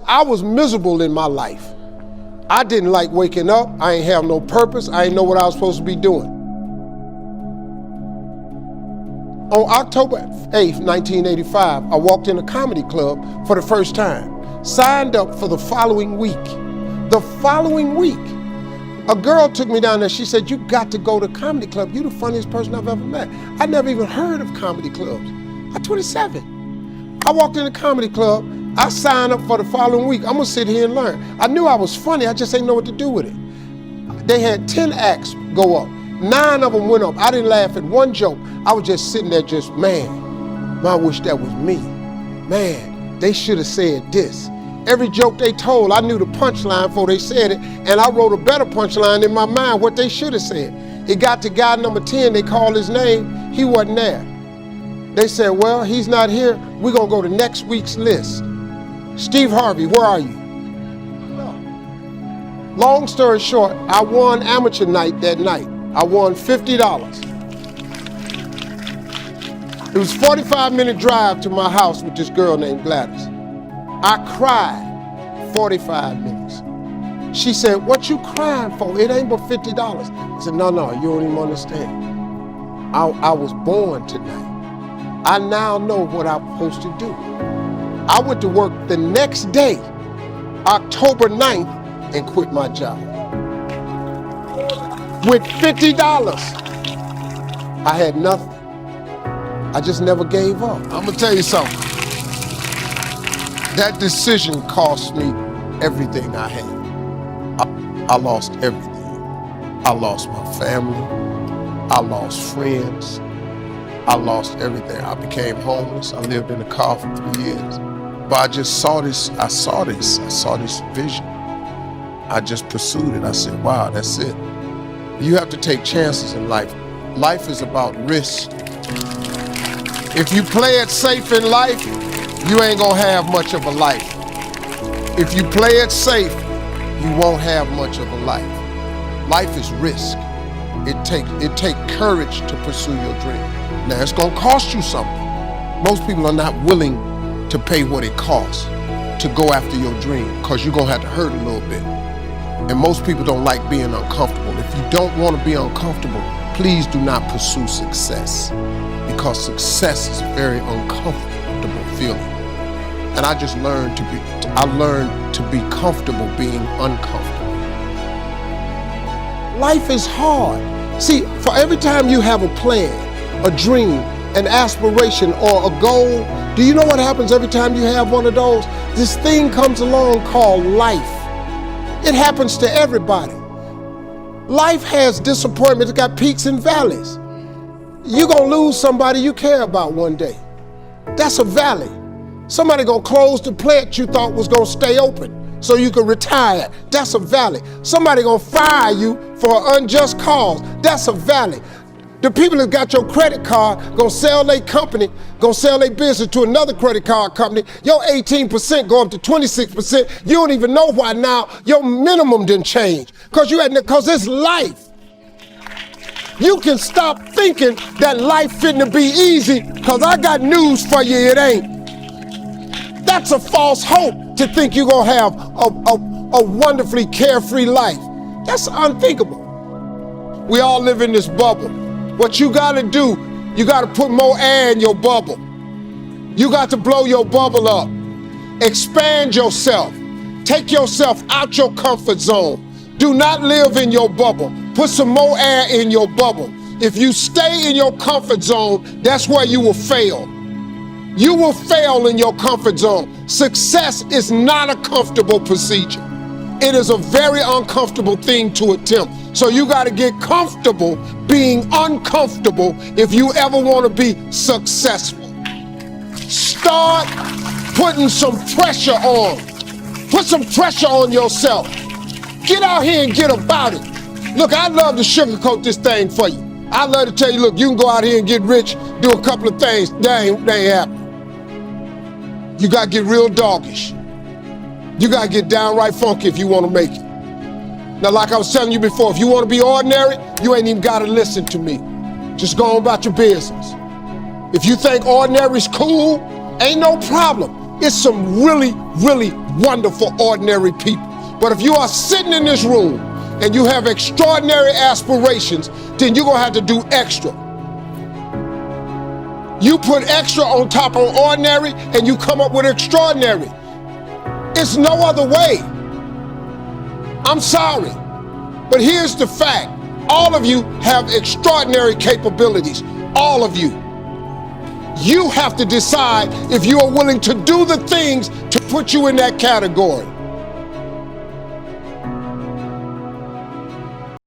I was miserable in my life. I didn't like waking up. I ain't have no purpose. I ain't know what I was supposed to be doing. On October 8th, 1985, I walked in a comedy club for the first time. Signed up for the following week. The following week, a girl took me down there. She said, "You got to go to comedy club. You're the funniest person I've ever met." I never even heard of comedy clubs. I'm 27. I walked in a comedy club. I signed up for the following week. I'm gonna sit here and learn. I knew I was funny. I just didn't know what to do with it. They had 10 acts go up. 9 of them went up. I didn't laugh at one joke. I was just sitting there just, man, I wish that was me. Man, they should have said this. Every joke they told, I knew the punchline before they said it, and I wrote a better punchline in my mind, what they should have said. It got to guy number 10, they called his name, he wasn't there. They said, well, he's not here, we're gonna go to next week's list. Steve Harvey, where are you? Long story short, I won amateur night that night. I won $50. It was a 45-minute drive to my house with this girl named Gladys. I cried 45 minutes. She said, "What you crying for? It ain't but $50. I said, no, you don't even understand. I was born tonight. I now know what I'm supposed to do. I went to work the next day, October 9th, and quit my job. With $50, I had nothing. I just never gave up. I'm gonna tell you something. That decision cost me everything I had. I lost everything. I lost my family. I lost friends. I lost everything. I became homeless. I lived in a car for 3 years. But I just saw this, I saw this vision. I just pursued it. I said, wow, that's it. You have to take chances in life. Life is about risk. If you play it safe in life, you ain't gonna have much of a life. If you play it safe, you won't have much of a life. Life is risk. It take courage to pursue your dream. Now it's gonna cost you something. Most people are not willing to pay what it costs to go after your dream, because you're gonna have to hurt a little bit. And most people don't like being uncomfortable. If you don't want to be uncomfortable, please do not pursue success, because success is a very uncomfortable feeling. And I just learned to be comfortable being uncomfortable. Life is hard. See, for every time you have a plan, a dream, an aspiration, or a goal, do you know what happens every time you have one of those? This thing comes along called life. It happens to everybody. Life has disappointments. It got peaks and valleys. You're gonna lose somebody you care about one day. That's a valley. Somebody gonna close the plant you thought was gonna stay open so you could retire. That's a valley. Somebody gonna fire you for an unjust cause. That's a valley. The people that got your credit card gonna sell their company, gonna sell their business to another credit card company. Your 18% go up to 26%. You don't even know why now your minimum didn't change. Cause it's life. You can stop thinking that life fitting be easy, cause I got news for you, it ain't. That's a false hope to think you're gonna have a wonderfully carefree life. That's unthinkable. We all live in this bubble. What you gotta do, you gotta put more air in your bubble. You got to blow your bubble up. Expand yourself. Take yourself out your comfort zone. Do not live in your bubble. Put some more air in your bubble. If you stay in your comfort zone, that's where you will fail. You will fail in your comfort zone. Success is not a comfortable procedure. It is a very uncomfortable thing to attempt. So you got to get comfortable being uncomfortable if you ever want to be successful. Start putting some pressure on. Put some pressure on yourself. Get out here and get about it. Look, I'd love to sugarcoat this thing for you. I'd love to tell you, look, you can go out here and get rich, do a couple of things. That ain't happening. You got to get real doggish. You got to get downright funky if you want to make it. Now, like I was telling you before, if you want to be ordinary, you ain't even got to listen to me. Just go on about your business. If you think ordinary's cool, ain't no problem. It's some really, really wonderful, ordinary people. But if you are sitting in this room and you have extraordinary aspirations, then you're gonna have to do extra. You put extra on top of ordinary and you come up with extraordinary. It's no other way. I'm sorry, but here's the fact. All of you have extraordinary capabilities, all of you. You have to decide if you are willing to do the things to put you in that category.